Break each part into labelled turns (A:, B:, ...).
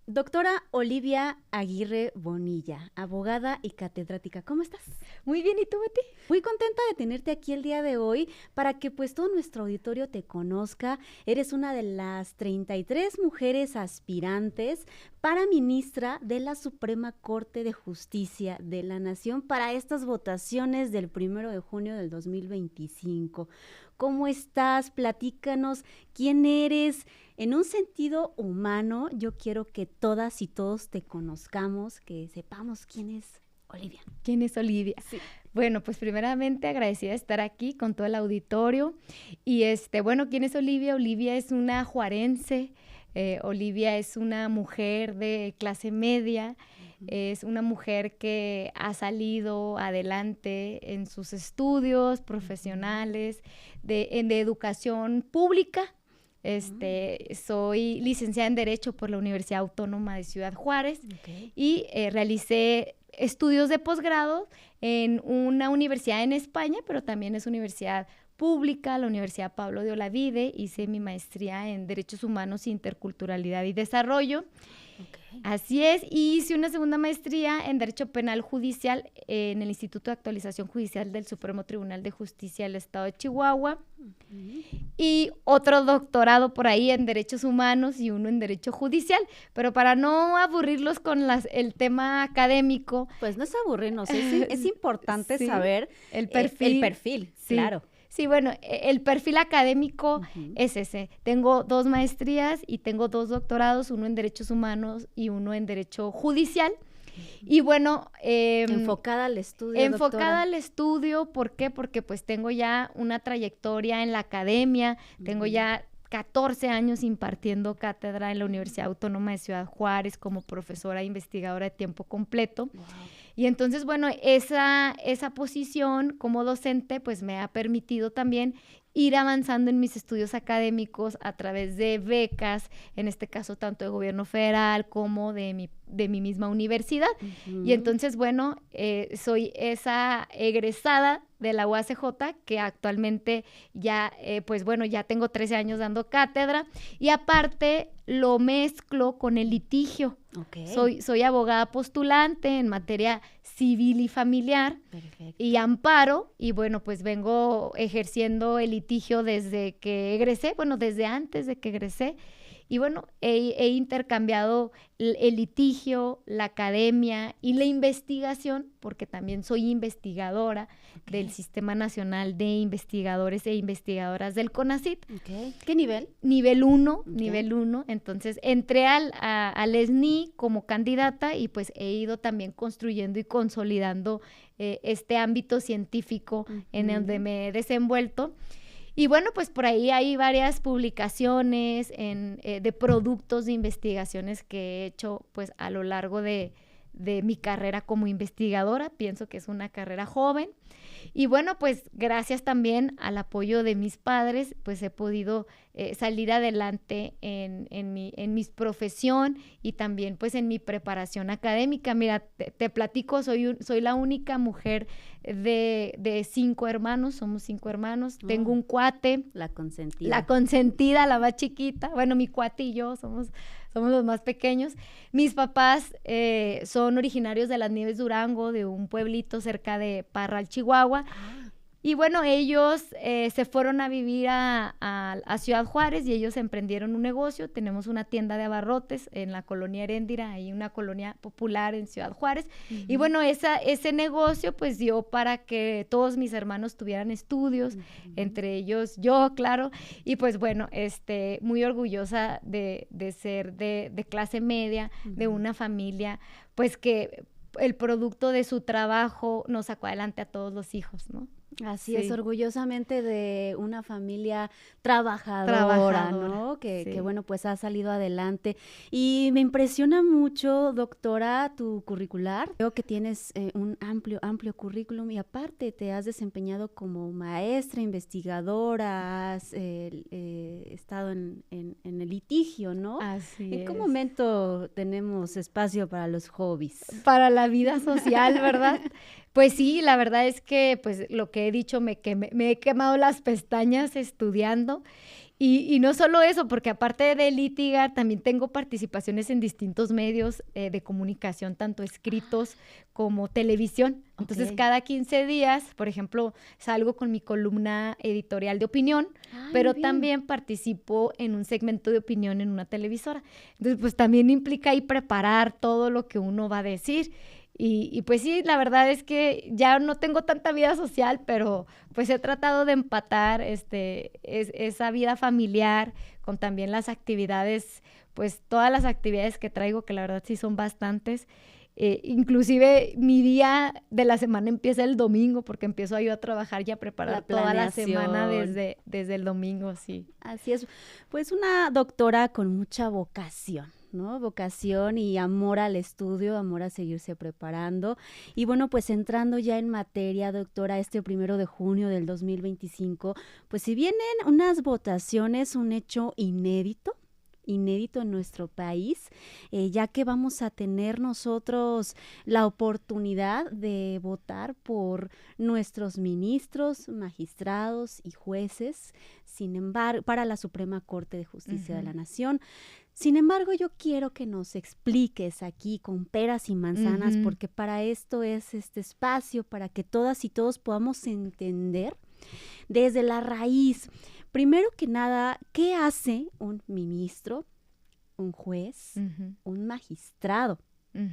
A: Doctora Olivia Aguirre Bonilla, abogada y catedrática. ¿Cómo estás?
B: Muy bien, ¿y tú, Betty?
A: Muy contenta de tenerte aquí el día de hoy para que pues todo nuestro auditorio te conozca. Eres una de las 33 mujeres aspirantes para ministra de la Suprema Corte de Justicia de la Nación para estas votaciones del 1 de junio del 2025. ¿Cómo estás? Platícanos quién eres. En un sentido humano, yo quiero que todas y todos te conozcamos, que sepamos quién es Olivia.
B: ¿Quién es Olivia?
A: Sí.
B: Bueno, pues primeramente agradecida de estar aquí con todo el auditorio. Y bueno, ¿quién es Olivia? Olivia es una juarense. Olivia es una mujer de clase media. Es una mujer que ha salido adelante en sus estudios profesionales de educación pública. Soy licenciada en Derecho por la Universidad Autónoma de Ciudad Juárez y realicé estudios de posgrado en una universidad en España, pero también es universidad pública, la Universidad Pablo de Olavide. Hice mi maestría en Derechos Humanos, Interculturalidad y Desarrollo. Así es, y hice una segunda maestría en Derecho Penal Judicial en el Instituto de Actualización Judicial del Supremo Tribunal de Justicia del Estado de Chihuahua, y otro doctorado por ahí en Derechos Humanos y uno en Derecho Judicial, pero para no aburrirlos con el tema académico.
A: Pues no es aburrirnos, es importante saber
B: el perfil,
A: sí. Claro.
B: Sí, bueno, el perfil académico es ese. Tengo 2 maestrías y tengo 2 doctorados, uno en Derechos Humanos y uno en Derecho Judicial. Y bueno...
A: enfocada al estudio,
B: Enfocada
A: doctora.
B: al estudio, ¿por qué? Porque pues tengo ya una trayectoria en la academia, tengo ya 14 años impartiendo cátedra en la Universidad Autónoma de Ciudad Juárez como profesora e investigadora de tiempo completo. Wow. Y entonces, bueno, esa posición como docente pues me ha permitido también ir avanzando en mis estudios académicos a través de becas, en este caso tanto de gobierno federal como de mi misma universidad. Y entonces, bueno, soy esa egresada de la UACJ que actualmente ya, pues bueno, ya tengo 13 años dando cátedra y aparte lo mezclo con el litigio. Soy abogada postulante en materia civil y familiar. Perfecto. Y amparo, y bueno, pues vengo ejerciendo el litigio desde que egresé, bueno, desde antes de que egresé. Y bueno, he intercambiado el litigio, la academia y la investigación, porque también soy investigadora del Sistema Nacional de Investigadores e Investigadoras del CONACYT.
A: ¿Qué nivel?
B: Nivel 1, nivel 1. Entonces, entré al SNI como candidata y pues he ido también construyendo y consolidando este ámbito científico en donde me he desenvuelto. Y bueno, pues por ahí hay varias publicaciones de productos de investigaciones que he hecho pues a lo largo de mi carrera como investigadora. Pienso que es una carrera joven. Y bueno, pues gracias también al apoyo de mis padres, pues he podido salir adelante en mi profesión y también pues en mi preparación académica. Mira, te platico, soy la única mujer de 5 hermanos, somos 5 hermanos. Tengo un cuate.
A: La consentida.
B: La consentida, la más chiquita. Bueno, mi cuate y yo somos los más pequeños. Mis papás son originarios de Las Nieves, Durango, de un pueblito cerca de Parral, Chihuahua. Y bueno, ellos se fueron a vivir a Ciudad Juárez y ellos emprendieron un negocio. Tenemos una tienda de abarrotes en la colonia Heréndira, hay una colonia popular en Ciudad Juárez. Y bueno, ese negocio pues dio para que todos mis hermanos tuvieran estudios, entre ellos yo, claro. Y pues bueno, muy orgullosa de ser de clase media, de una familia pues que el producto de su trabajo nos sacó adelante a todos los hijos, ¿no?
A: Así es, orgullosamente de una familia trabajadora, ¿no? Que bueno, pues ha salido adelante. Y me impresiona mucho, doctora, tu curricular. Veo que tienes un amplio currículum y aparte te has desempeñado como maestra, investigadora, has estado en el litigio, ¿no?
B: Así es.
A: ¿En qué momento tenemos espacio para los hobbies?
B: Para la vida social, ¿verdad? Pues sí, la verdad es que pues lo que he dicho, me he quemado las pestañas estudiando Y no solo eso, porque aparte de litigar, también tengo participaciones en distintos medios de comunicación, tanto escritos como televisión. Entonces, cada 15 días, por ejemplo, salgo con mi columna editorial de opinión, pero también participo en un segmento de opinión en una televisora. Entonces, pues también implica ahí preparar todo lo que uno va a decir. Y pues sí, la verdad es que ya no tengo tanta vida social, pero pues he tratado de empatar esa vida familiar con también las actividades, pues todas las actividades que traigo, que la verdad sí son bastantes. Inclusive mi día de la semana empieza el domingo, porque empiezo yo a trabajar y a preparar toda la semana desde el domingo, sí.
A: Así es, pues una doctora con mucha vocación, ¿no? Vocación y amor al estudio, amor a seguirse preparando. Y bueno, pues entrando ya en materia, doctora, este 1 de junio del 2025, pues si vienen unas votaciones, un hecho inédito en nuestro país, ya que vamos a tener nosotros la oportunidad de votar por nuestros ministros, magistrados y jueces, sin embargo, para la Suprema Corte de Justicia de la Nación. Sin embargo, yo quiero que nos expliques aquí con peras y manzanas, porque para esto es este espacio, para que todas y todos podamos entender desde la raíz. Primero que nada, ¿qué hace un ministro, un juez, un magistrado?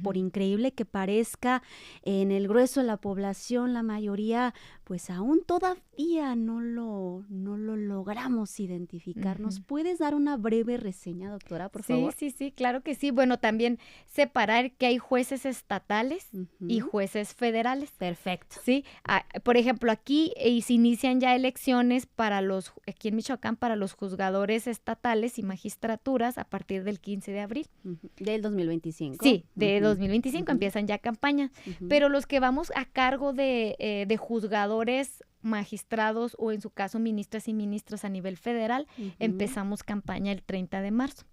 A: Por increíble que parezca, en el grueso de la población, la mayoría, pues aún todavía no lo logramos identificar. ¿Nos puedes dar una breve reseña, doctora, por favor?
B: Sí, claro que sí. Bueno, también separar que hay jueces estatales y jueces federales.
A: Perfecto.
B: Sí, por ejemplo, aquí se inician ya elecciones aquí en Michoacán, para los juzgadores estatales y magistraturas a partir del 15 de abril.
A: Del 2025.
B: Sí, de 2025 empiezan ya campañas, pero los que vamos a cargo de juzgadores, magistrados o en su caso ministras y ministros a nivel federal, empezamos campaña el 30 de marzo.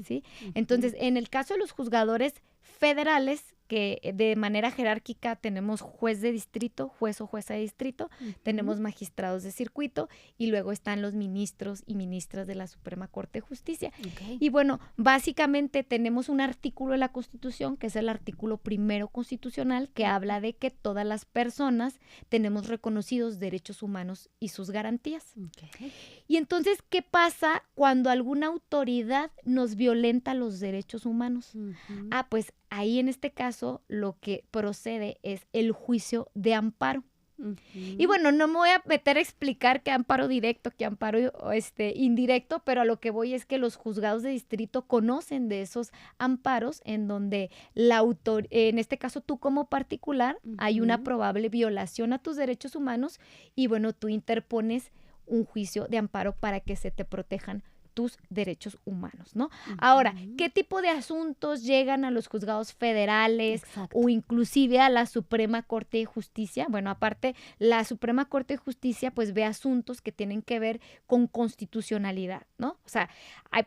B: ¿Sí? Entonces, en el caso de los juzgadores federales, que de manera jerárquica tenemos juez de distrito, juez o jueza de distrito, tenemos magistrados de circuito y luego están los ministros y ministras de la Suprema Corte de Justicia. Y bueno, básicamente tenemos un artículo de la Constitución, que es el artículo 1 constitucional, que habla de que todas las personas tenemos reconocidos derechos humanos y sus garantías. Y entonces, ¿qué pasa cuando alguna autoridad nos violenta los derechos humanos? Pues ahí en este caso lo que procede es el juicio de amparo. Y bueno, no me voy a meter a explicar qué amparo directo, qué amparo indirecto, pero a lo que voy es que los juzgados de distrito conocen de esos amparos en donde en este caso tú como particular, hay una probable violación a tus derechos humanos y bueno, tú interpones un juicio de amparo para que se te protejan tus derechos humanos, ¿no? Ahora, ¿qué tipo de asuntos llegan a los juzgados federales o inclusive a la Suprema Corte de Justicia? Bueno, aparte, la Suprema Corte de Justicia pues ve asuntos que tienen que ver con constitucionalidad, ¿no? O sea,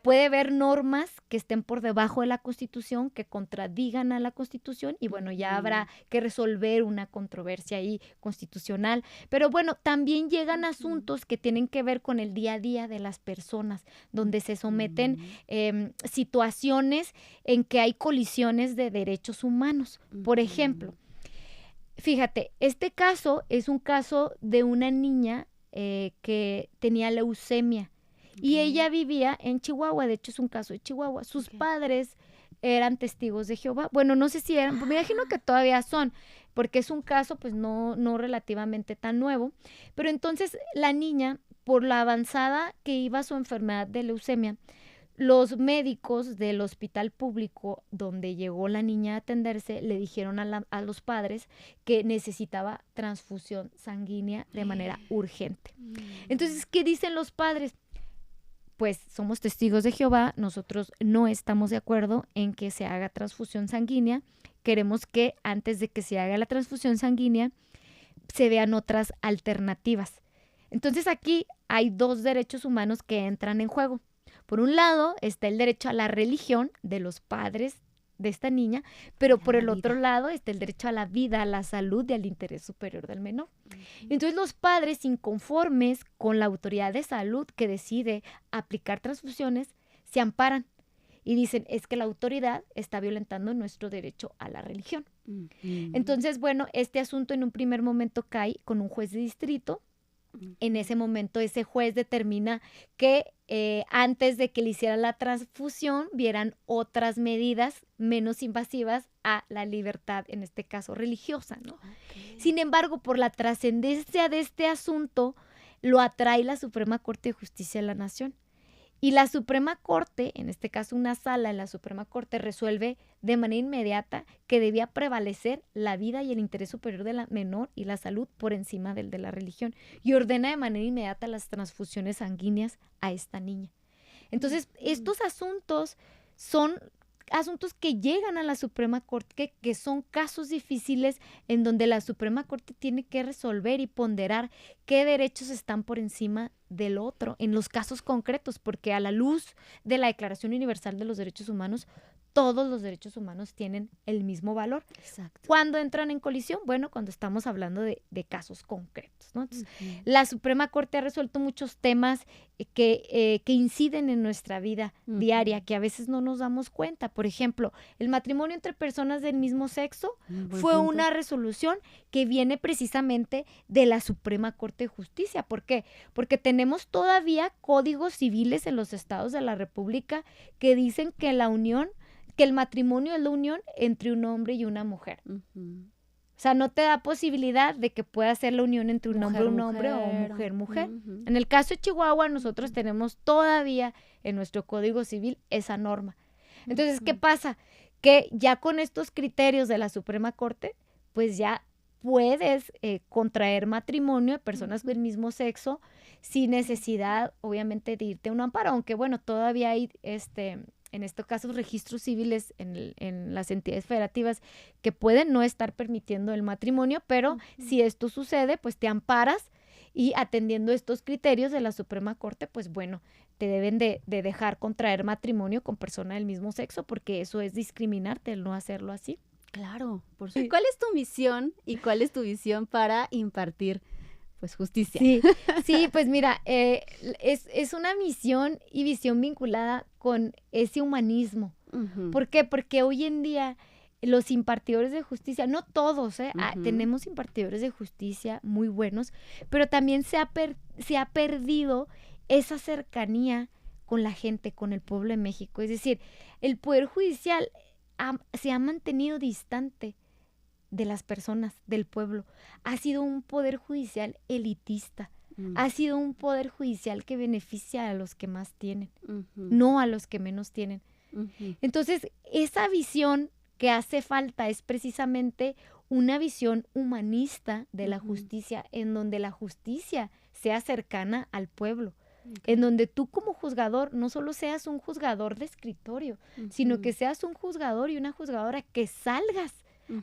B: puede haber normas que estén por debajo de la Constitución, que contradigan a la Constitución y bueno, ya habrá que resolver una controversia ahí constitucional. Pero bueno, también llegan asuntos que tienen que ver con el día a día de las personas, donde se someten situaciones en que hay colisiones de derechos humanos. Por ejemplo, fíjate, este caso es un caso de una niña que tenía leucemia y ella vivía en Chihuahua, de hecho es un caso de Chihuahua. Sus padres eran testigos de Jehová. Bueno, no sé si eran, me imagino que todavía son, porque es un caso pues no relativamente tan nuevo, pero entonces la niña, por la avanzada que iba su enfermedad de leucemia, los médicos del hospital público donde llegó la niña a atenderse le dijeron a los padres que necesitaba transfusión sanguínea de manera urgente. Entonces, ¿qué dicen los padres? Pues somos testigos de Jehová, nosotros no estamos de acuerdo en que se haga transfusión sanguínea, queremos que antes de que se haga la transfusión sanguínea se vean otras alternativas. Entonces aquí hay dos derechos humanos que entran en juego. Por un lado está el derecho a la religión de los padres esta niña, pero por el
A: la
B: otro
A: vida.
B: lado está el derecho a la vida, a la salud y al interés superior del menor. Entonces los padres inconformes con la autoridad de salud que decide aplicar transfusiones se amparan y dicen, es que la autoridad está violentando nuestro derecho a la religión.
A: Ujú.
B: Entonces, bueno, este asunto en un primer momento cae con un juez de distrito. En ese momento ese juez determina que antes de que le hicieran la transfusión vieran otras medidas menos invasivas a la libertad, en este caso religiosa, ¿no?
A: Ok.
B: Sin embargo, por la trascendencia de este asunto, lo atrae la Suprema Corte de Justicia de la Nación. Y la Suprema Corte, en este caso una sala en la Suprema Corte, resuelve de manera inmediata que debía prevalecer la vida y el interés superior de la menor y la salud por encima del de la religión. Y ordena de manera inmediata las transfusiones sanguíneas a esta niña. Entonces, estos asuntos son asuntos que llegan a la Suprema Corte, que son casos difíciles en donde la Suprema Corte tiene que resolver y ponderar qué derechos están por encima del otro en los casos concretos, porque a la luz de la Declaración Universal de los Derechos Humanos, todos los derechos humanos tienen el mismo valor.
A: Exacto.
B: ¿Cuándo entran en colisión? Bueno, cuando estamos hablando de casos concretos, ¿no? Entonces,
A: Ujú.
B: la Suprema Corte ha resuelto muchos temas que inciden en nuestra vida diaria,
A: Ujú.
B: que a veces no nos damos cuenta. Por ejemplo, el matrimonio entre personas del mismo sexo
A: Buen
B: fue
A: punto.
B: una resolución que viene precisamente de la Suprema Corte de Justicia. ¿Por qué? Porque tenemos todavía códigos civiles en los estados de la República que dicen que el matrimonio es la unión entre un hombre y una mujer.
A: Ujú.
B: O sea, no te da posibilidad de que pueda ser la unión entre un hombre,
A: Mujer,
B: un hombre o
A: mujer.
B: mujer, mujer.
A: Ujú.
B: En el caso de Chihuahua, nosotros tenemos todavía en nuestro Código Civil esa norma. Entonces, ¿qué
A: Ujú.
B: pasa? Que ya con estos criterios de la Suprema Corte, pues ya puedes contraer matrimonio de personas del mismo sexo sin necesidad, obviamente, de irte a un amparo, aunque bueno, todavía hay en estos casos registros civiles en las entidades federativas que pueden no estar permitiendo el matrimonio, pero si esto sucede, pues te amparas y atendiendo estos criterios de la Suprema Corte, pues bueno, te deben de dejar contraer matrimonio con persona del mismo sexo, porque eso es discriminarte el no hacerlo así.
A: Claro, por supuesto. ¿Cuál es tu misión y cuál es tu visión para impartir, pues, justicia?
B: Sí, pues mira, es una misión y visión vinculada con ese humanismo.
A: Ujú.
B: ¿Por qué? Porque hoy en día los impartidores de justicia, no todos,
A: Ujú.
B: tenemos impartidores de justicia muy buenos, pero también se ha perdido esa cercanía con la gente, con el pueblo de México. Es decir, el Poder Judicial se ha mantenido distante de las personas, del pueblo. Ha sido un Poder Judicial elitista. Ha sido un Poder Judicial que beneficia a los que más tienen,
A: Ujú.
B: no a los que menos tienen.
A: Ujú.
B: Entonces, esa visión que hace falta es precisamente una visión humanista de la justicia, en donde la justicia sea cercana al pueblo, en donde tú como juzgador no solo seas un juzgador de escritorio, sino que seas un juzgador y una juzgadora que salgas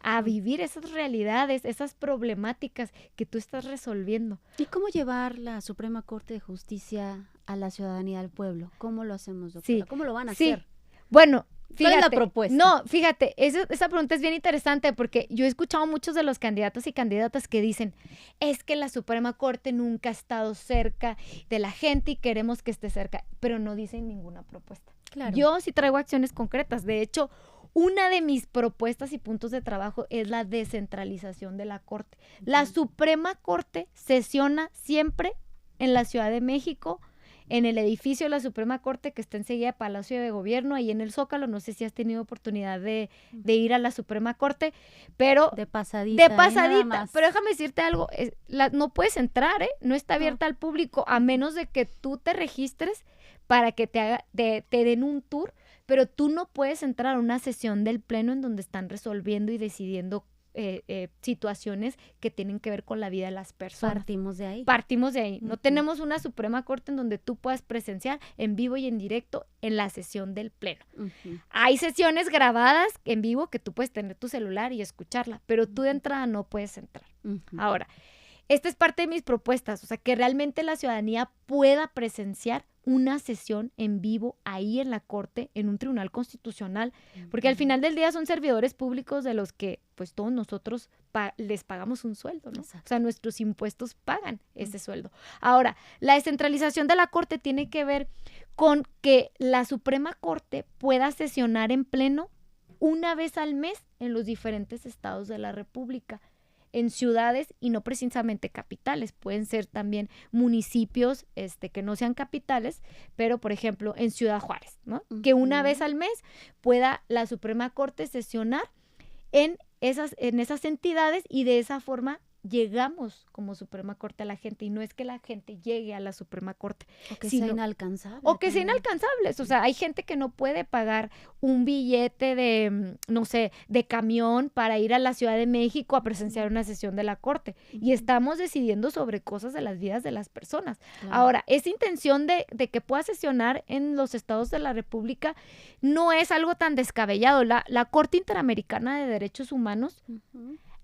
B: a vivir esas realidades, esas problemáticas que tú estás resolviendo.
A: ¿Y cómo llevar la Suprema Corte de Justicia a la ciudadanía del pueblo? ¿Cómo lo hacemos, doctora?
B: Sí,
A: ¿Cómo lo van a
B: sí.
A: hacer?
B: Bueno,
A: ¿Cuál
B: fíjate.
A: es la propuesta?
B: No, fíjate, esa pregunta es bien interesante porque yo he escuchado muchos de los candidatos y candidatas que dicen, es que la Suprema Corte nunca ha estado cerca de la gente y queremos que esté cerca, pero no dicen ninguna propuesta.
A: Claro.
B: Yo sí traigo acciones concretas. De hecho, una de mis propuestas y puntos de trabajo es la descentralización de la Corte. La Suprema Corte sesiona siempre en la Ciudad de México, en el edificio de la Suprema Corte que está enseguida de Palacio de Gobierno, ahí en el Zócalo. No sé si has tenido oportunidad de ir a la Suprema Corte, pero
A: de pasadita.
B: Pero déjame decirte algo, no puedes entrar, no está abierta al público, a menos de que tú te registres para que te den un tour, pero tú no puedes entrar a una sesión del Pleno en donde están resolviendo y decidiendo situaciones que tienen que ver con la vida de las personas. Partimos de ahí. No tenemos una Suprema Corte en donde tú puedas presenciar en vivo y en directo en la sesión del Pleno. Hay sesiones grabadas en vivo que tú puedes tener tu celular y escucharla, pero tú de entrada no puedes entrar. Ahora, esta es parte de mis propuestas, o sea, que realmente la ciudadanía pueda presenciar una sesión en vivo ahí en la Corte, en un tribunal constitucional, porque al final del día son servidores públicos de los que pues todos nosotros les pagamos un sueldo, ¿no?
A: Exacto.
B: O sea, nuestros impuestos pagan ese sueldo. Ahora, la descentralización de la Corte tiene que ver con que la Suprema Corte pueda sesionar en pleno una vez al mes en los diferentes estados de la República, en ciudades y no precisamente capitales, pueden ser también municipios que no sean capitales, pero por ejemplo en Ciudad Juárez, ¿no? Que una vez al mes pueda la Suprema Corte sesionar en esas entidades y de esa forma llegamos como Suprema Corte a la gente, y no es que la gente llegue a la Suprema Corte.
A: O que sea inalcanzable.
B: O que sean inalcanzables. O sea, hay gente que no puede pagar un billete de, no sé, de camión para ir a la Ciudad de México a presenciar una sesión de la Corte. Y estamos decidiendo sobre cosas de las vidas de las personas. Claro. Ahora, esa intención de que pueda sesionar en los estados de la República no es algo tan descabellado. La Corte Interamericana de Derechos Humanos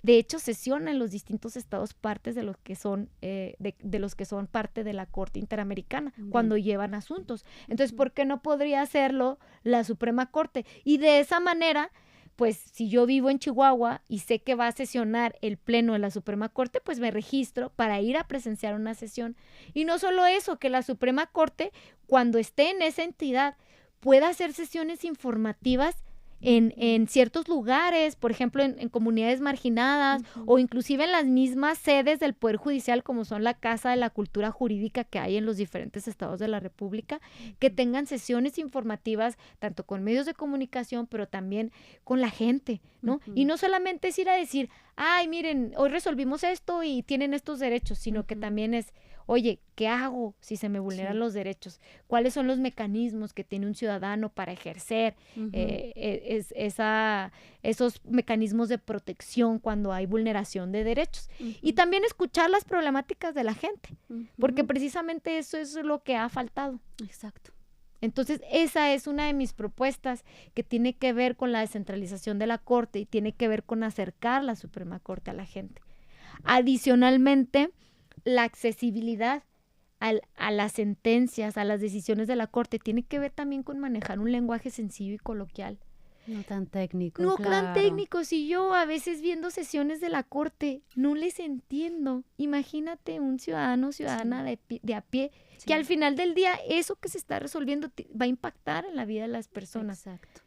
B: de hecho, sesiona en los distintos estados partes de los que son de los que son parte de la Corte Interamericana cuando llevan asuntos. Entonces, ¿por qué no podría hacerlo la Suprema Corte? Y de esa manera, pues, si yo vivo en Chihuahua y sé que va a sesionar el pleno de la Suprema Corte, pues me registro para ir a presenciar una sesión. Y no solo eso, que la Suprema Corte, cuando esté en esa entidad, pueda hacer sesiones informativas en ciertos lugares, por ejemplo, en comunidades marginadas o inclusive en las mismas sedes del Poder Judicial, como son la Casa de la Cultura Jurídica que hay en los diferentes estados de la República, que tengan sesiones informativas tanto con medios de comunicación, pero también con la gente, ¿no? Y no solamente es ir a decir, ay, miren, hoy resolvimos esto y tienen estos derechos, sino que también es, oye, ¿qué hago si se me vulneran los derechos? ¿Cuáles son los mecanismos que tiene un ciudadano para ejercer esos mecanismos de protección cuando hay vulneración de derechos? Y también escuchar las problemáticas de la gente, porque precisamente eso es lo que ha faltado.
A: Exacto.
B: Entonces, esa es una de mis propuestas que tiene que ver con la descentralización de la Corte y tiene que ver con acercar la Suprema Corte a la gente. Adicionalmente, la accesibilidad a las sentencias, a las decisiones de la Corte, tiene que ver también con manejar un lenguaje sencillo y coloquial.
A: No tan técnico.
B: No
A: claro.
B: tan técnico. Si yo a veces viendo sesiones de la Corte no les entiendo, imagínate un ciudadana de a pie, que al final del día eso que se está resolviendo va a impactar en la vida de las personas.
A: Exacto.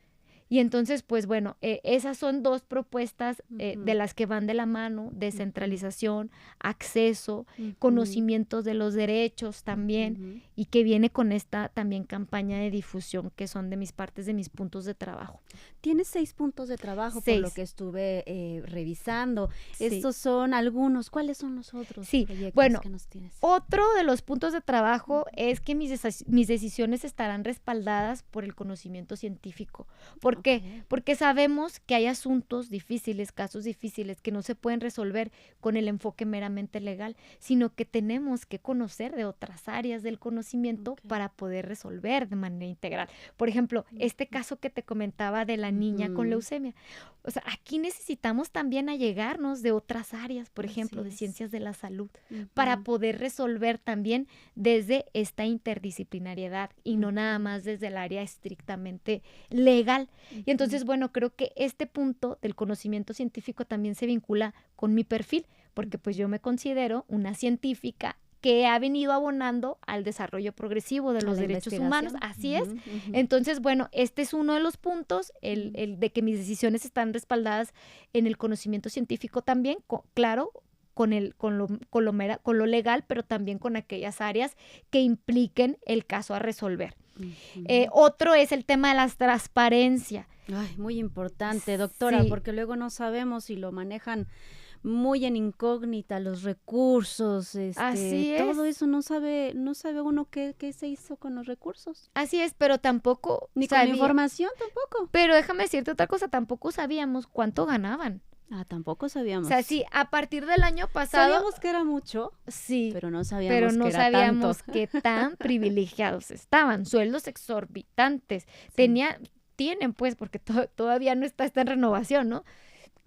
B: Y entonces, pues bueno, esas son dos propuestas de las que van de la mano: descentralización, acceso, conocimientos de los derechos también, y que viene con esta también campaña de difusión, que son de mis puntos de trabajo.
A: Tienes 6 puntos de trabajo, 6. Por lo que estuve revisando.
B: Sí.
A: Estos son algunos. ¿Cuáles son los otros proyectos que nos tienes?
B: Otro de los puntos de trabajo es que mis decisiones estarán respaldadas por el conocimiento científico. ¿Por qué? Porque sabemos que hay asuntos difíciles, casos difíciles que no se pueden resolver con el enfoque meramente legal, sino que tenemos que conocer de otras áreas del conocimiento para poder resolver de manera integral. Por ejemplo, este caso que te comentaba de la niña con leucemia. O sea, aquí necesitamos también allegarnos de otras áreas, por ejemplo, de ciencias de la salud, para poder resolver también desde esta interdisciplinariedad y no nada más desde el área estrictamente legal. Y entonces, bueno, creo que este punto del conocimiento científico también se vincula con mi perfil, porque pues yo me considero una científica que ha venido abonando al desarrollo progresivo de los derechos humanos. Así es. Entonces, bueno, este es uno de los puntos, el de que mis decisiones están respaldadas en el conocimiento científico también, claro, con lo legal, pero también con aquellas áreas que impliquen el caso a resolver. Otro es el tema de la transparencia.
A: Ay, muy importante, doctora, porque luego no sabemos si lo manejan muy en incógnita, los recursos,
B: Así es.
A: Todo eso no sabe uno qué se hizo con los recursos.
B: Así es, pero tampoco
A: ni con la información tampoco.
B: Pero déjame decirte otra cosa, tampoco sabíamos cuánto ganaban.
A: Tampoco sabíamos.
B: O sea, sí, a partir del año pasado
A: sabíamos que era mucho,
B: sí,
A: pero no sabíamos
B: qué tan privilegiados estaban, sueldos exorbitantes. Tienen pues, porque todavía no está en renovación, ¿no?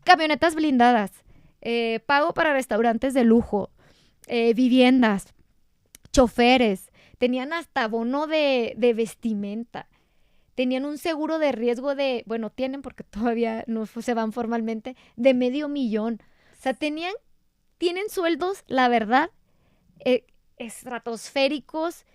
B: Camionetas blindadas, pago para restaurantes de lujo, viviendas, choferes, tenían hasta bono de vestimenta, tenían un seguro de riesgo de, bueno, tienen porque todavía no se van formalmente, de $500,000. O sea, tienen sueldos, la verdad, estratosféricos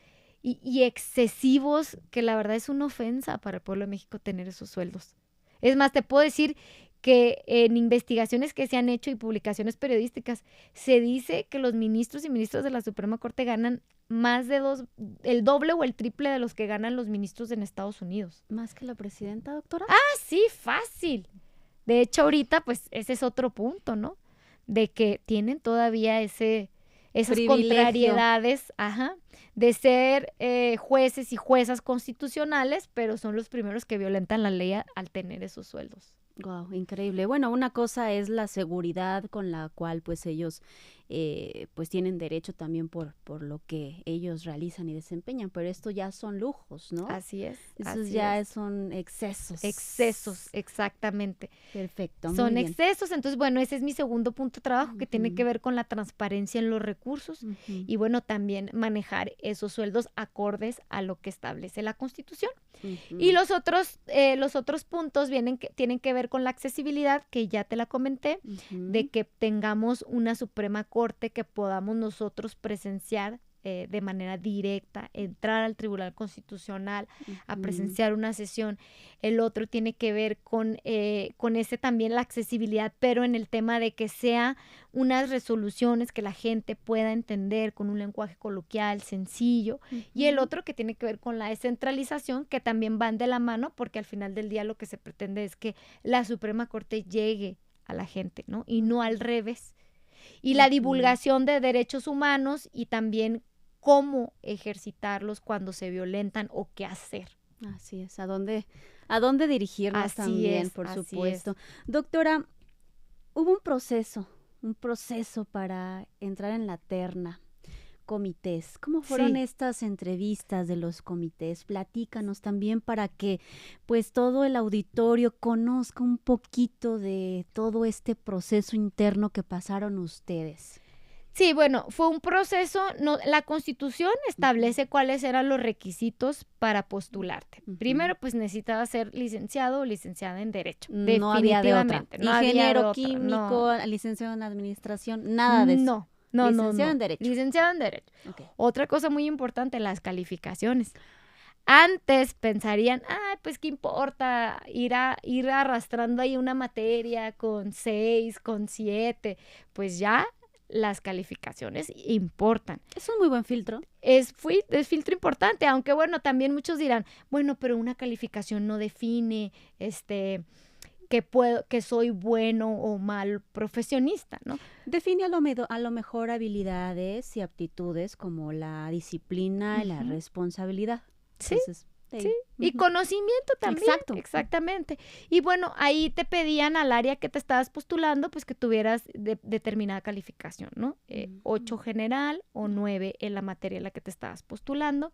B: y excesivos, que la verdad es una ofensa para el pueblo de México tener esos sueldos. Es más, te puedo decir que en investigaciones que se han hecho y publicaciones periodísticas, se dice que los ministros y ministras de la Suprema Corte ganan más de el doble o el triple de los que ganan los ministros en Estados Unidos.
A: ¿Más que la presidenta, doctora?
B: Ah, sí, fácil. De hecho, ahorita, pues, ese es otro punto, ¿no? De que tienen todavía esas contrariedades, de ser jueces y juezas constitucionales, pero son los primeros que violentan la ley al tener esos sueldos.
A: Wow, increíble. Bueno, una cosa es la seguridad con la cual pues ellos pues tienen derecho también por lo que ellos realizan y desempeñan, pero esto ya son lujos, ¿no?
B: Así es.
A: Esos ya son excesos.
B: Excesos, exactamente.
A: Perfecto.
B: Son excesos, entonces bueno, ese es mi segundo punto de trabajo, que tiene que ver con la transparencia en los recursos y bueno, también manejar esos sueldos acordes a lo que establece la Constitución. Y los otros puntos tienen que ver con la accesibilidad, que ya te la comenté, de que tengamos una Suprema Corte que podamos nosotros presenciar de manera directa, entrar al Tribunal Constitucional a presenciar una sesión. El otro tiene que ver con ese también la accesibilidad, pero en el tema de que sea unas resoluciones que la gente pueda entender con un lenguaje coloquial, sencillo, y el otro que tiene que ver con la descentralización, que también van de la mano, porque al final del día lo que se pretende es que la Suprema Corte llegue a la gente, ¿no? Y no al revés. Y la divulgación de derechos humanos y también cómo ejercitarlos cuando se violentan o qué hacer.
A: Así es, a dónde dirigirnos también, por supuesto. Doctora, hubo un proceso para entrar en la terna. Comités. ¿Cómo fueron estas entrevistas de los comités? Platícanos también para que pues todo el auditorio conozca un poquito de todo este proceso interno que pasaron ustedes.
B: Sí, bueno, fue un proceso, la Constitución establece cuáles eran los requisitos para postularte. Primero, pues necesitabas ser licenciado o licenciada en Derecho.
A: No había de otra. Ingeniero químico, licenciado en Administración, nada de eso.
B: No.
A: Licenciado en Derecho.
B: Licenciado en Derecho.
A: Okay.
B: Otra cosa muy importante, las calificaciones. Antes pensarían, pues qué importa ir arrastrando ahí una materia con 6, con 7, pues ya las calificaciones importan.
A: Es un muy buen filtro.
B: Es filtro importante, aunque bueno, también muchos dirán, bueno, pero una calificación no define que soy bueno o mal profesionista, ¿no?
A: Define a lo mejor habilidades y aptitudes como la disciplina y la responsabilidad.
B: Sí. Entonces, sí, y conocimiento también.
A: Exacto.
B: Exactamente. Y bueno, ahí te pedían al área que te estabas postulando, pues que tuvieras determinada calificación, ¿no? 8 general o 9 en la materia en la que te estabas postulando.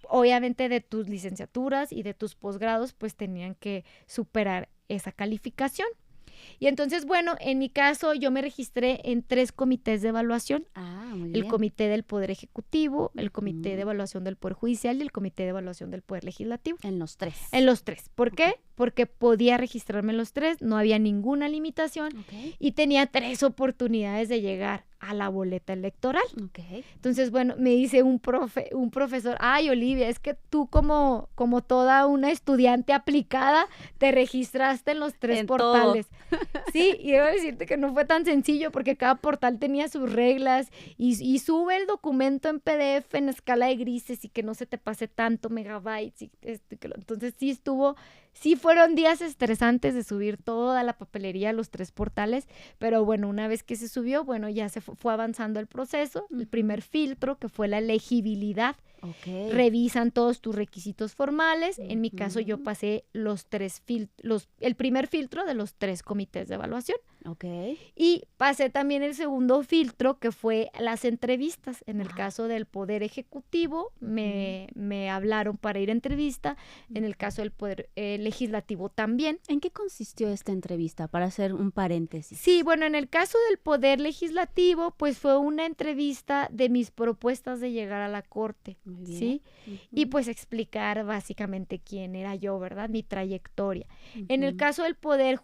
B: Obviamente de tus licenciaturas y de tus posgrados, pues tenían que superar esa calificación. Y entonces, bueno, en mi caso yo me registré en 3 comités de evaluación.
A: Muy bien.
B: El Comité del Poder Ejecutivo, el Comité de Evaluación del Poder Judicial y el Comité de Evaluación del Poder Legislativo.
A: En los 3.
B: En los 3. ¿Por qué? Porque podía registrarme en los 3, no había ninguna limitación y tenía 3 oportunidades de llegar a la boleta electoral. Entonces, bueno, me dice un profesor, Olivia, es que tú como toda una estudiante aplicada, te registraste en los 3 portales. Sí, y debo decirte que no fue tan sencillo porque cada portal tenía sus reglas y sube el documento en PDF en escala de grises y que no se te pase tanto megabytes. Entonces sí fueron días estresantes de subir toda la papelería a los 3 portales, pero bueno, una vez que se subió, bueno, ya se fue avanzando el proceso. El primer filtro, que fue la elegibilidad, revisan todos tus requisitos formales. En mi caso, yo pasé el primer filtro de los 3 comités de evaluación. Y pasé también el segundo filtro, que fue las entrevistas. En el caso del Poder Ejecutivo, me hablaron para ir a entrevista. En el caso del Poder Legislativo también.
A: ¿En qué consistió esta entrevista? Para hacer un paréntesis.
B: Sí, bueno, en el caso del Poder Legislativo, pues fue una entrevista de mis propuestas de llegar a la Corte.
A: Muy bien.
B: ¿sí? Y pues explicar básicamente quién era yo, ¿verdad? Mi trayectoria. En el caso del poder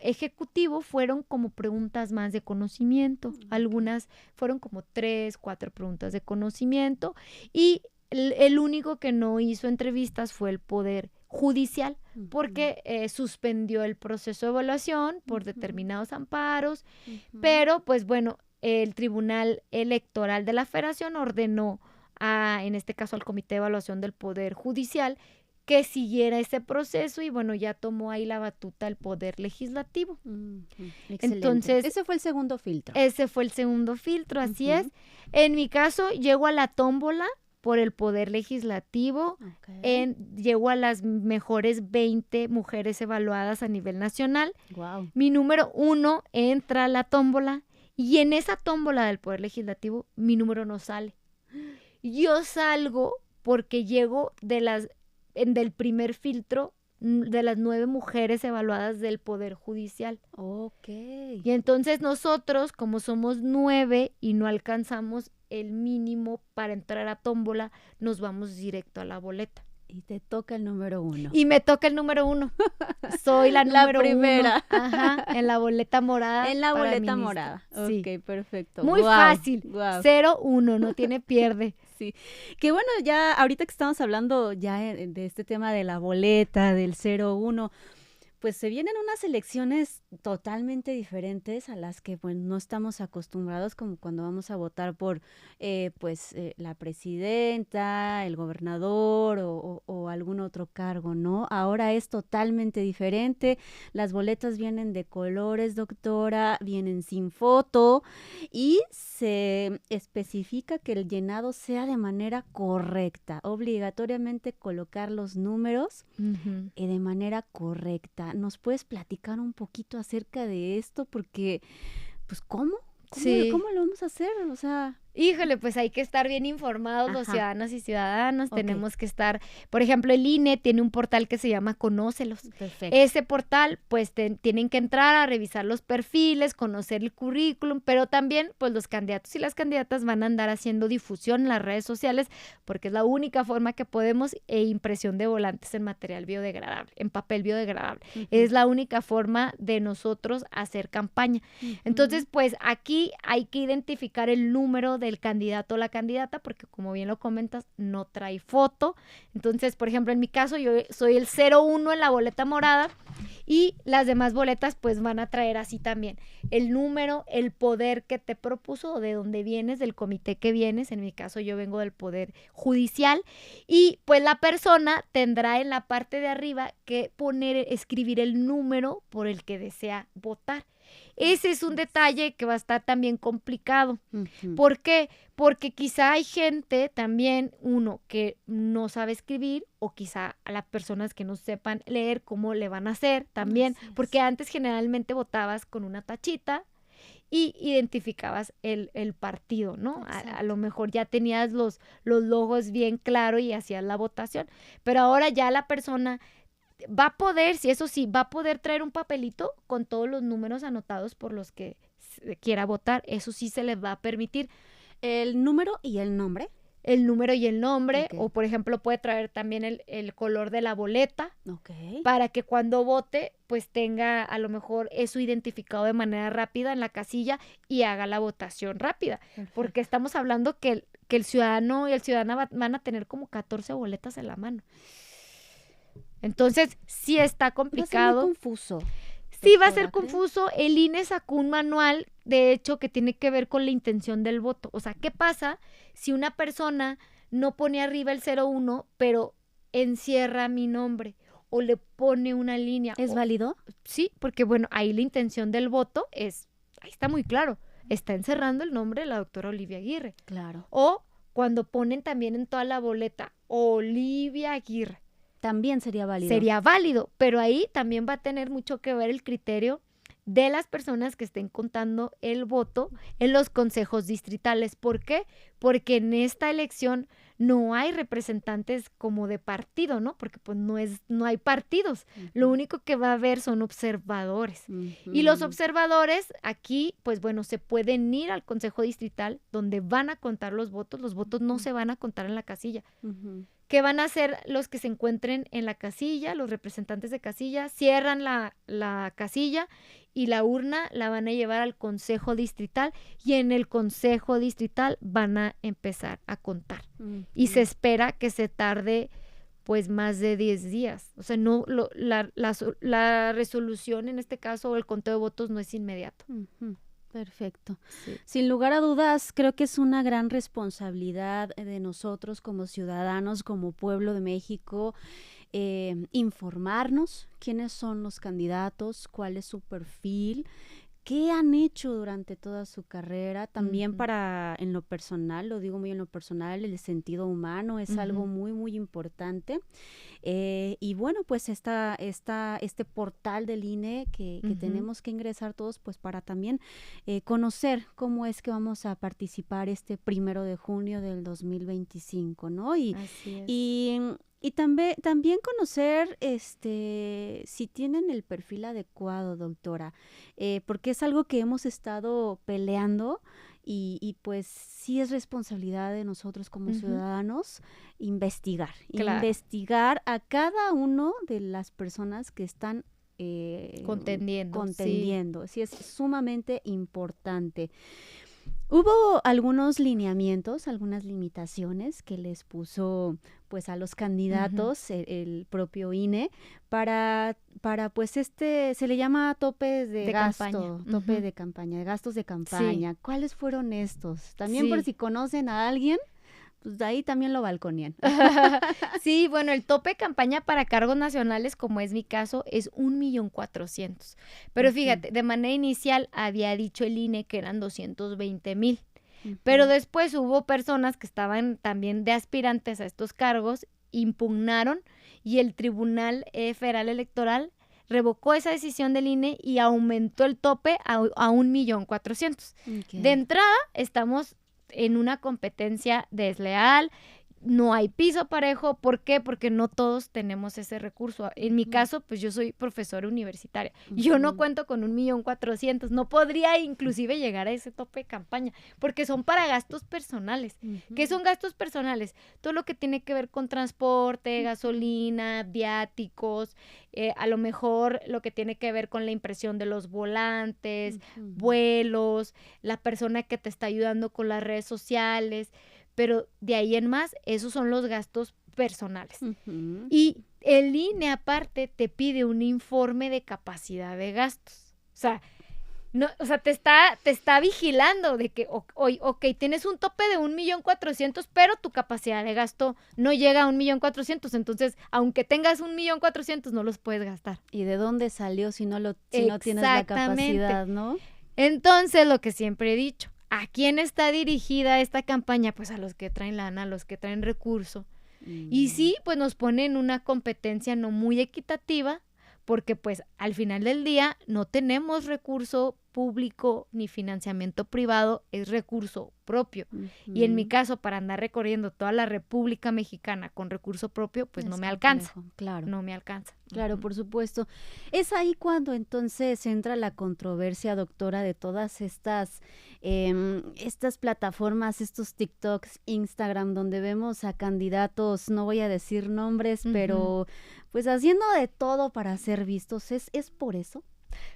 B: ejecutivo fueron como preguntas más de conocimiento. Algunas fueron como 3, 4 preguntas de conocimiento y el único que no hizo entrevistas fue el poder judicial porque suspendió el proceso de evaluación por determinados amparos, pero pues bueno, el Tribunal Electoral de la Federación ordenó en este caso al Comité de Evaluación del Poder Judicial que siguiera ese proceso y bueno, ya tomó ahí la batuta el Poder Legislativo.
A: Excelente.
B: Entonces,
A: ese fue el segundo filtro.
B: Ese fue el segundo filtro, así es. En mi caso, llego a la tómbola por el Poder Legislativo, llego a las mejores 20 mujeres evaluadas a nivel nacional.
A: Wow.
B: Mi número 1 entra a la tómbola y en esa tómbola del Poder Legislativo mi número no sale. Yo salgo porque llego del primer filtro de las 9 mujeres evaluadas del Poder Judicial.
A: Ok.
B: Y entonces nosotros, como somos 9 y no alcanzamos el mínimo para entrar a tómbola, nos vamos directo a la boleta.
A: Y te toca el número 1.
B: Y me toca el número 1. Soy la número
A: primera.
B: 1. Ajá, en la boleta morada.
A: En la boleta
B: ministra.
A: morada.
B: Sí.
A: Ok, perfecto.
B: Muy fácil.
A: 0-1,
B: no tiene pierde.
A: Sí. Que bueno, ya ahorita que estamos hablando ya de este tema de la boleta, del 0-1, pues se vienen unas elecciones totalmente diferentes a las que pues no estamos acostumbrados, como cuando vamos a votar por la presidenta, el gobernador o algún otro cargo, ¿no? Ahora es totalmente diferente, las boletas vienen de colores, doctora, vienen sin foto y se especifica que el llenado sea de manera correcta, obligatoriamente colocar los números de manera correcta. ¿Nos puedes platicar un poquito acerca de esto? Porque, pues, ¿cómo lo vamos a hacer? O sea...
B: Híjole, pues hay que estar bien informados los ciudadanos y ciudadanas, tenemos que estar, por ejemplo, el INE tiene un portal que se llama Conócelos.
A: Perfecto.
B: Ese portal, pues tienen que entrar a revisar los perfiles, conocer el currículum, pero también, pues los candidatos y las candidatas van a andar haciendo difusión en las redes sociales, porque es la única forma que podemos, impresión de volantes en material biodegradable, en papel biodegradable. Es la única forma de nosotros hacer campaña. Entonces, pues aquí hay que identificar el número del candidato o la candidata, porque como bien lo comentas, no trae foto. Entonces, por ejemplo, en mi caso, yo soy el 01 en la boleta morada y las demás boletas pues van a traer así también el número, el poder que te propuso o de dónde vienes, del comité que vienes. En mi caso, yo vengo del Poder Judicial y pues la persona tendrá en la parte de arriba que escribir el número por el que desea votar. Ese es un detalle que va a estar también complicado. ¿Por qué? Porque quizá hay gente también, que no sabe escribir o quizá a las personas que no sepan leer cómo le van a hacer también, porque antes generalmente votabas con una tachita y identificabas el partido, ¿no? A lo mejor ya tenías los logos bien claros y hacías la votación, pero ahora ya la persona... va a poder, va a poder traer un papelito con todos los números anotados por los que quiera votar. Eso sí se les va a permitir.
A: ¿El número y el nombre?
B: El número y el nombre, o por ejemplo puede traer también el color de la boleta, para que cuando vote pues tenga a lo mejor eso identificado de manera rápida en la casilla y haga la votación rápida. Perfecto. Porque estamos hablando que el ciudadano y el ciudadana van a tener como 14 boletas en la mano. Entonces, sí está complicado.
A: Va a ser muy confuso.
B: Sí, va a ser confuso. El INE sacó un manual, de hecho, que tiene que ver con la intención del voto. O sea, ¿qué pasa si una persona no pone arriba el 01, pero encierra mi nombre o le pone una línea?
A: ¿Es válido?
B: Sí, porque bueno, ahí la intención del voto ahí está muy claro, está encerrando el nombre de la doctora Olivia Aguirre.
A: Claro.
B: O cuando ponen también en toda la boleta, Olivia Aguirre.
A: También sería válido.
B: Sería válido, pero ahí también va a tener mucho que ver el criterio de las personas que estén contando el voto en los consejos distritales. ¿Por qué? Porque en esta elección no hay representantes como de partido, ¿no? Porque pues no hay partidos. Lo único que va a haber son observadores. Y los observadores aquí, pues bueno, se pueden ir al Consejo Distrital donde van a contar los votos no se van a contar en la casilla. ¿Qué van a hacer los que se encuentren en la casilla, los representantes de casilla? Cierran la casilla y la urna la van a llevar al Consejo Distrital y en el Consejo Distrital van a empezar a contar. Y se espera que se tarde pues más de 10 días. O sea, no la resolución en este caso o el conteo de votos no es inmediato.
A: Perfecto.
B: Sí.
A: Sin lugar a dudas, creo que es una gran responsabilidad de nosotros como ciudadanos, como pueblo de México, informarnos quiénes son los candidatos, cuál es su perfil, qué han hecho durante toda su carrera, también para, en lo personal, lo digo muy en lo personal, el sentido humano es algo muy, muy importante. Y bueno, pues este portal del INE que tenemos que ingresar todos, pues para también conocer cómo es que vamos a participar este 1 de junio del 2025, ¿no?
B: Así es.
A: Y también conocer si tienen el perfil adecuado, doctora, porque es algo que hemos estado peleando y pues sí es responsabilidad de nosotros como ciudadanos investigar a cada uno de las personas que están contendiendo. Sí, es sumamente importante. Hubo algunos lineamientos, algunas limitaciones que les puso pues a los candidatos el propio INE para pues se le llama topes de gasto,
B: campaña.
A: Tope de campaña, de gastos de campaña.
B: Sí.
A: ¿Cuáles fueron estos? También por si conocen a alguien, pues de ahí también lo balconían.
B: Sí, bueno, el tope de campaña para cargos nacionales, como es mi caso, es 1,400,000. Pero fíjate, de manera inicial había dicho el INE que eran 220,000. Pero después hubo personas que estaban también de aspirantes a estos cargos, impugnaron y el Tribunal Federal Electoral revocó esa decisión del INE y aumentó el tope a 1,400,000.
A: Okay.
B: De entrada, estamos en una competencia desleal, no hay piso parejo. ¿Por qué? Porque no todos tenemos ese recurso. En mi caso, pues yo soy profesora universitaria. Yo no cuento con 1,400,000. No podría inclusive llegar a ese tope de campaña, porque son para gastos personales. ¿Qué son gastos personales? Todo lo que tiene que ver con transporte, gasolina, viáticos, a lo mejor lo que tiene que ver con la impresión de los volantes, vuelos, la persona que te está ayudando con las redes sociales. Pero de ahí en más, esos son los gastos personales. Y el INE aparte te pide un informe de capacidad de gastos. Te está vigilando de que, ok, tienes un tope de 1,400,000, pero tu capacidad de gasto no llega a 1,400,000. Entonces, aunque tengas 1,400,000, no los puedes gastar.
A: ¿Y de dónde salió si no tienes la capacidad, no?
B: Entonces, lo que siempre he dicho, ¿a quién está dirigida esta campaña? Pues a los que traen lana, a los que traen recurso. Y sí, pues nos pone en una competencia no muy equitativa, porque pues al final del día no tenemos recurso público ni financiamiento privado, es recurso propio. Y en mi caso, para andar recorriendo toda la República Mexicana con recurso propio, pues no me alcanza.
A: Claro.
B: No me alcanza.
A: Claro, por supuesto. Es ahí cuando entonces entra la controversia, doctora, de todas estas plataformas, estos TikToks, Instagram, donde vemos a candidatos, no voy a decir nombres, pero pues haciendo de todo para ser vistos. ¿Es por eso?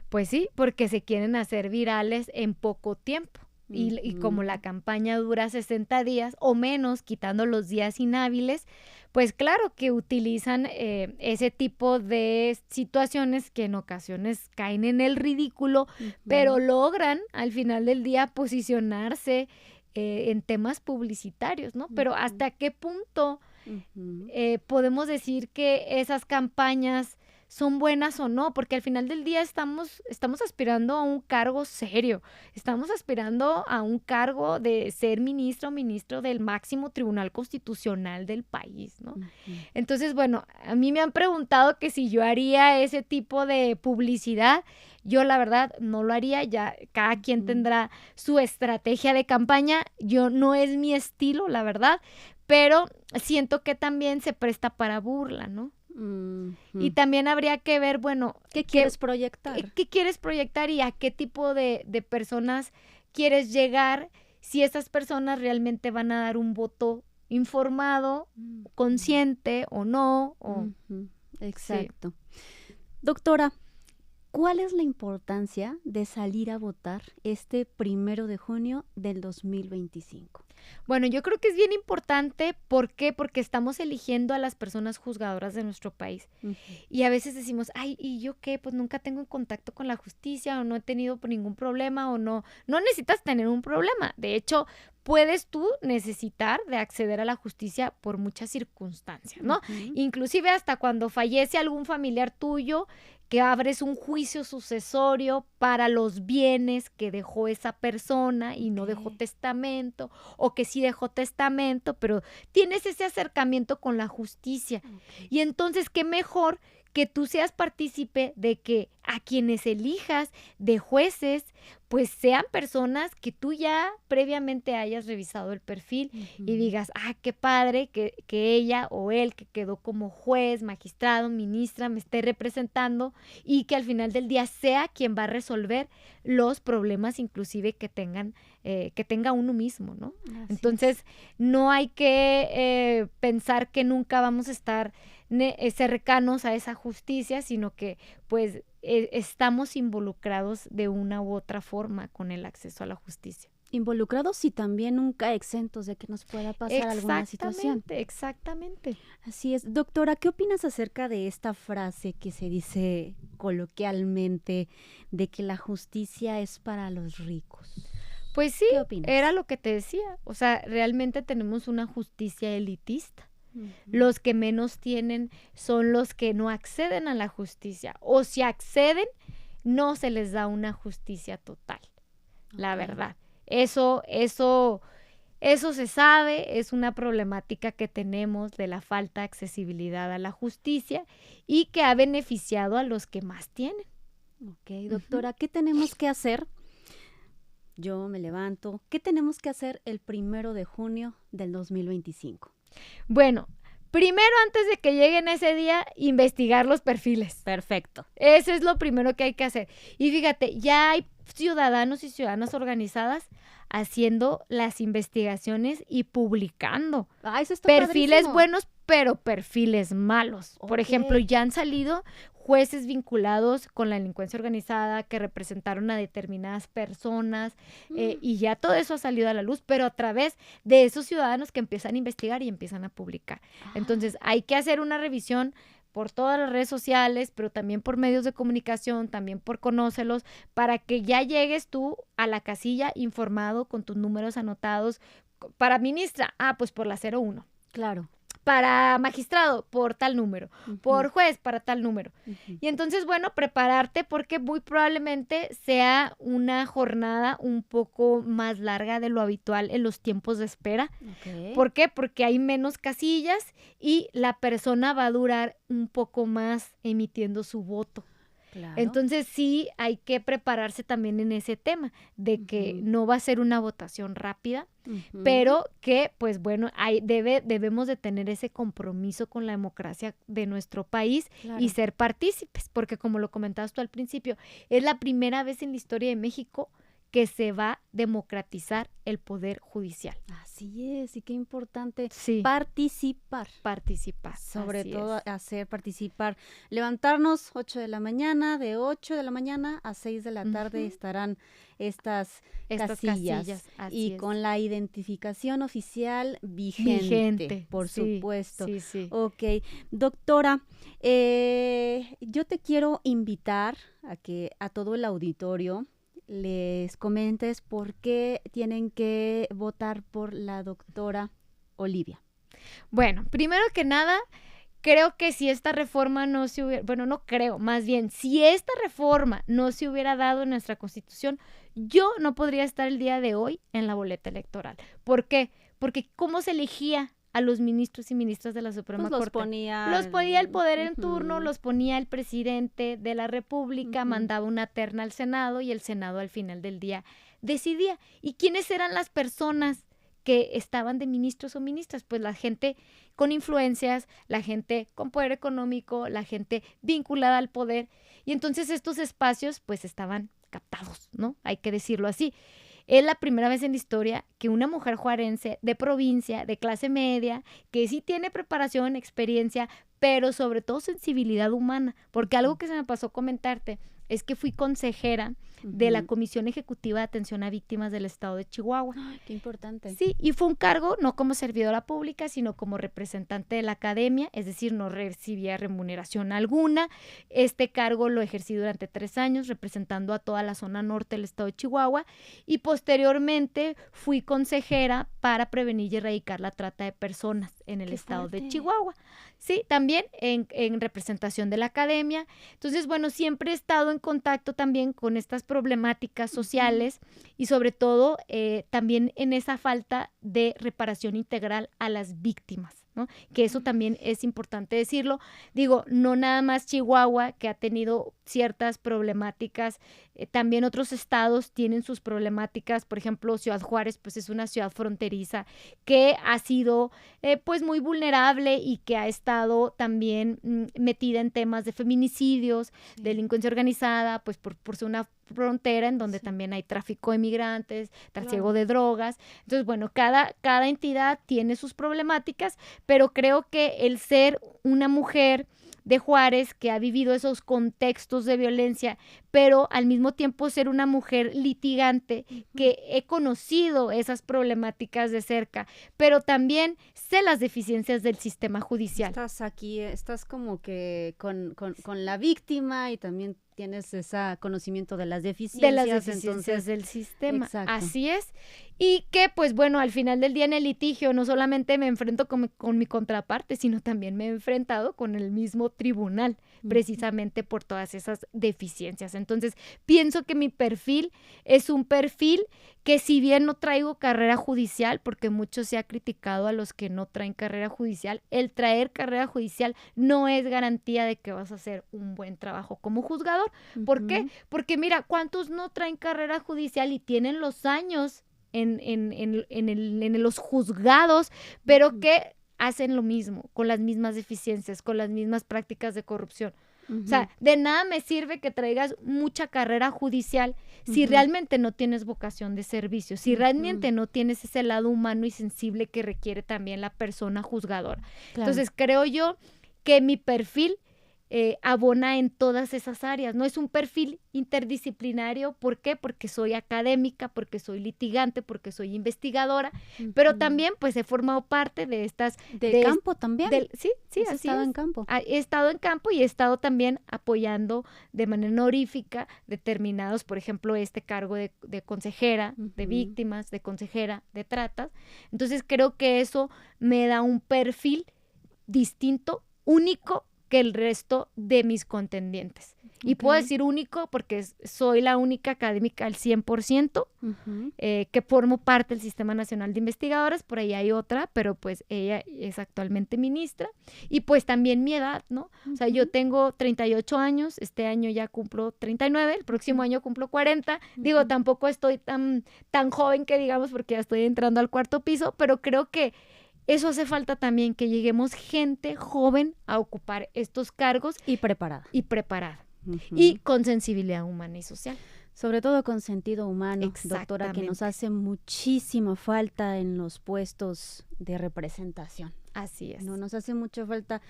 B: Pues sí, porque se quieren hacer virales en poco tiempo. Y como la campaña dura 60 días o menos, quitando los días inhábiles, pues claro que utilizan ese tipo de situaciones que en ocasiones caen en el ridículo, pero logran al final del día posicionarse en temas publicitarios, ¿no? Pero ¿hasta qué punto podemos decir que esas campañas son buenas o no? Porque al final del día estamos aspirando a un cargo serio, estamos aspirando a un cargo de ser ministro o ministro del máximo tribunal constitucional del país, ¿no? Entonces, bueno, a mí me han preguntado que si yo haría ese tipo de publicidad. Yo la verdad no lo haría, ya cada quien tendrá su estrategia de campaña, yo no es mi estilo, la verdad, pero siento que también se presta para burla, ¿no? Y también habría que ver, bueno,
A: ¿qué quieres proyectar?
B: ¿Qué quieres proyectar y a qué tipo de personas quieres llegar? Si esas personas realmente van a dar un voto informado, consciente o no.
A: Exacto. Sí. Doctora, ¿cuál es la importancia de salir a votar este 1 de junio del 2025?
B: Bueno, yo creo que es bien importante. ¿Por qué? Porque estamos eligiendo a las personas juzgadoras de nuestro país. Y a veces decimos, ay, ¿y yo qué? Pues nunca tengo contacto con la justicia o no he tenido ningún problema o no. No necesitas tener un problema. De hecho, puedes tú necesitar de acceder a la justicia por muchas circunstancias, ¿no? Inclusive hasta cuando fallece algún familiar tuyo, que abres un juicio sucesorio para los bienes que dejó esa persona y no dejó testamento, o que sí dejó testamento, pero tienes ese acercamiento con la justicia. Y entonces, ¿qué mejor que tú seas partícipe de que a quienes elijas de jueces, pues sean personas que tú ya previamente hayas revisado el perfil y digas, qué padre que ella o él que quedó como juez, magistrado, ministra, me esté representando y que al final del día sea quien va a resolver los problemas inclusive que tenga uno mismo, ¿no? Entonces, no hay que pensar que nunca vamos a estar cercanos a esa justicia, sino que pues estamos involucrados de una u otra forma con el acceso a la justicia.
A: Involucrados y también nunca exentos de que nos pueda pasar alguna situación.
B: Exactamente.
A: Así es. Doctora, ¿qué opinas acerca de esta frase que se dice coloquialmente de que la justicia es para los ricos?
B: Pues sí, era lo que te decía. O sea, realmente tenemos una justicia elitista. Los que menos tienen son los que no acceden a la justicia, o si acceden, no se les da una justicia total, la verdad. Eso se sabe, es una problemática que tenemos de la falta de accesibilidad a la justicia y que ha beneficiado a los que más tienen.
A: Ok, doctora, ¿qué tenemos que hacer? Yo me levanto. ¿Qué tenemos que hacer el 1 de junio del 2025?
B: Bueno, primero, antes de que lleguen ese día, investigar los perfiles.
A: Perfecto.
B: Eso es lo primero que hay que hacer. Y fíjate, ya hay ciudadanos y ciudadanas organizadas haciendo las investigaciones y publicando
A: Eso está
B: perfiles
A: padrísimo.
B: buenos, pero perfiles malos. Por ejemplo, ya han salido jueces vinculados con la delincuencia organizada que representaron a determinadas personas y ya todo eso ha salido a la luz, pero a través de esos ciudadanos que empiezan a investigar y empiezan a publicar. Entonces, hay que hacer una revisión por todas las redes sociales, pero también por medios de comunicación, también por Conócelos, para que ya llegues tú a la casilla informado con tus números anotados. Para ministra, pues por la 01.
A: Claro.
B: Para magistrado, por tal número. Por juez, para tal número. Y entonces, bueno, prepararte porque muy probablemente sea una jornada un poco más larga de lo habitual en los tiempos de espera. ¿Por qué? Porque hay menos casillas y la persona va a durar un poco más emitiendo su voto. Claro. Entonces sí hay que prepararse también en ese tema de que no va a ser una votación rápida, pero que pues bueno, debemos de tener ese compromiso con la democracia de nuestro país y ser partícipes, porque como lo comentabas tú al principio, es la primera vez en la historia de México que se va a democratizar el poder judicial.
A: Así es, y qué importante
B: participar.
A: Sobre todo participar. Levantarnos 8 de la mañana, de 8 de la mañana a 6 de la tarde estarán estas casillas y con la identificación oficial vigente, por supuesto.
B: Sí.
A: Ok, doctora, yo te quiero invitar a que a todo el auditorio les comentes por qué tienen que votar por la doctora Olivia.
B: Bueno, primero que nada, creo que si esta reforma no se hubiera, bueno, no creo, más bien, si esta reforma no se hubiera dado en nuestra Constitución, yo no podría estar el día de hoy en la boleta electoral. ¿Por qué? Porque ¿cómo se elegía a los ministros y ministras de la Suprema Corte? Los ponía el poder en turno, los ponía el presidente de la República, mandaba una terna al Senado y el Senado al final del día decidía. ¿Y quiénes eran las personas que estaban de ministros o ministras, pues la gente con influencias, la gente con poder económico, la gente vinculada al poder, y entonces estos espacios pues estaban captados, ¿no? Hay que decirlo así. Es la primera vez en la historia que una mujer juarense de provincia, de clase media, que sí tiene preparación, experiencia, pero sobre todo sensibilidad humana, porque algo que se me pasó comentarte es que fui consejera de la Comisión Ejecutiva de Atención a Víctimas del Estado de Chihuahua.
A: Ay, qué importante.
B: Sí, y fue un cargo no como servidora pública, sino como representante de la academia, es decir, no recibía remuneración alguna. Este cargo lo ejercí durante 3 años, representando a toda la zona norte del Estado de Chihuahua, y posteriormente fui consejera para prevenir y erradicar la trata de personas en el Estado de Chihuahua. Sí, también en representación de la academia. Entonces, bueno, siempre he estado en contacto también con estas problemáticas sociales y sobre todo también en esa falta de reparación integral a las víctimas, ¿no? Que eso también es importante decirlo. Digo, no nada más Chihuahua, que ha tenido ciertas problemáticas, también otros estados tienen sus problemáticas. Por ejemplo, Ciudad Juárez, pues es una ciudad fronteriza que ha sido pues muy vulnerable y que ha estado también metida en temas de feminicidios, delincuencia organizada, pues por ser una frontera en donde también hay tráfico de migrantes, trasiego de drogas. Entonces, bueno, cada entidad tiene sus problemáticas, pero creo que el ser una mujer de Juárez que ha vivido esos contextos de violencia, pero al mismo tiempo ser una mujer litigante, que he conocido esas problemáticas de cerca, pero también sé las deficiencias del sistema judicial.
A: Estás aquí, estás como que con la víctima y también tienes ese conocimiento de las deficiencias.
B: Entonces, del sistema.
A: Exacto.
B: Así es. Y que, pues bueno, al final del día en el litigio no solamente me enfrento con mi contraparte, sino también me he enfrentado con el mismo tribunal, precisamente por todas esas deficiencias. Entonces, pienso que mi perfil es un perfil que, si bien no traigo carrera judicial, porque mucho se ha criticado a los que no traen carrera judicial, el traer carrera judicial no es garantía de que vas a hacer un buen trabajo como juzgador. ¿Por qué? Porque mira, ¿cuántos no traen carrera judicial y tienen los años en los juzgados, pero que hacen lo mismo, con las mismas deficiencias, con las mismas prácticas de corrupción? O sea, de nada me sirve que traigas mucha carrera judicial si realmente no tienes vocación de servicio, si realmente no tienes ese lado humano y sensible que requiere también la persona juzgadora. Claro. Entonces, creo yo que mi perfil abona en todas esas áreas. No es un perfil interdisciplinario. ¿Por qué? Porque soy académica, porque soy litigante, porque soy investigadora, pero también pues he formado parte de estas...
A: ¿Del campo también?
B: Sí, así es.
A: He estado en campo.
B: He estado en campo y he estado también apoyando de manera honorífica determinados, por ejemplo, este cargo de consejera de víctimas, de consejera de tratas. Entonces creo que eso me da un perfil distinto, único, que el resto de mis contendientes. Y puedo decir único porque soy la única académica al 100%, que formo parte del Sistema Nacional de Investigadoras. Por ahí hay otra, pero pues ella es actualmente ministra. Y pues también mi edad, ¿no? O sea, yo tengo 38 años, este año ya cumplo 39, el próximo año cumplo 40. Digo, tampoco estoy tan joven que digamos, porque ya estoy entrando al 4º piso, pero creo que eso hace falta también, que lleguemos gente joven a ocupar estos cargos.
A: Y preparada.
B: Y con sensibilidad humana y social.
A: Sobre todo con sentido humano, doctora, que nos hace muchísima falta en los puestos de representación.
B: Así es.
A: No, nos hace mucha falta.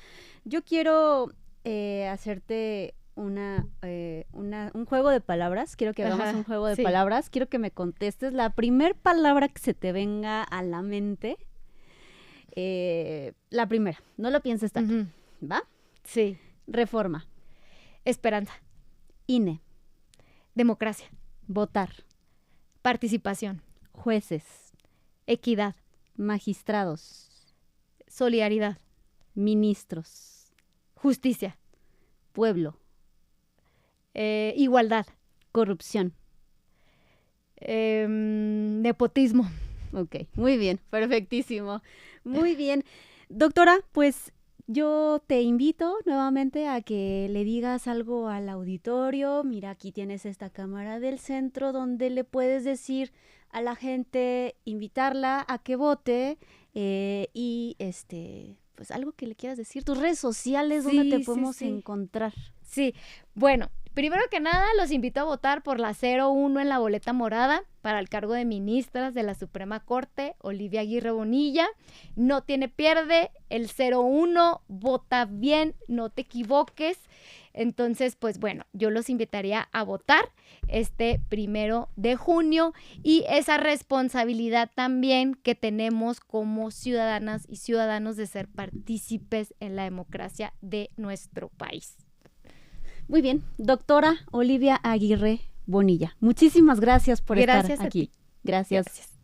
A: Yo quiero hacerte un juego de palabras. Quiero que hagamos un juego de palabras. Quiero que me contestes la primer palabra que se te venga a la mente. La primera, no lo pienses tanto, ¿va?
B: Sí.
A: Reforma.
B: Esperanza.
A: INE.
B: Democracia.
A: Votar.
B: Participación.
A: Jueces.
B: Equidad.
A: Magistrados.
B: Solidaridad.
A: Ministros.
B: Justicia.
A: Pueblo.
B: Igualdad.
A: Corrupción.
B: Nepotismo.
A: Ok, muy bien, perfectísimo. Muy bien. Doctora, pues yo te invito nuevamente a que le digas algo al auditorio. Mira, aquí tienes esta cámara del centro donde le puedes decir a la gente, invitarla a que vote y pues algo que le quieras decir, tus redes sociales, ¿dónde te podemos encontrar?
B: Sí, bueno, primero que nada los invito a votar por la 01 en la boleta morada para el cargo de ministras de la Suprema Corte, Olivia Aguirre Bonilla. No tiene pierde, el 01 vota bien, no te equivoques. Entonces, pues bueno, yo los invitaría a votar este 1 de junio y esa responsabilidad también que tenemos como ciudadanas y ciudadanos de ser partícipes en la democracia de nuestro país.
A: Muy bien, doctora Olivia Aguirre Bonilla, muchísimas gracias por estar aquí. Gracias.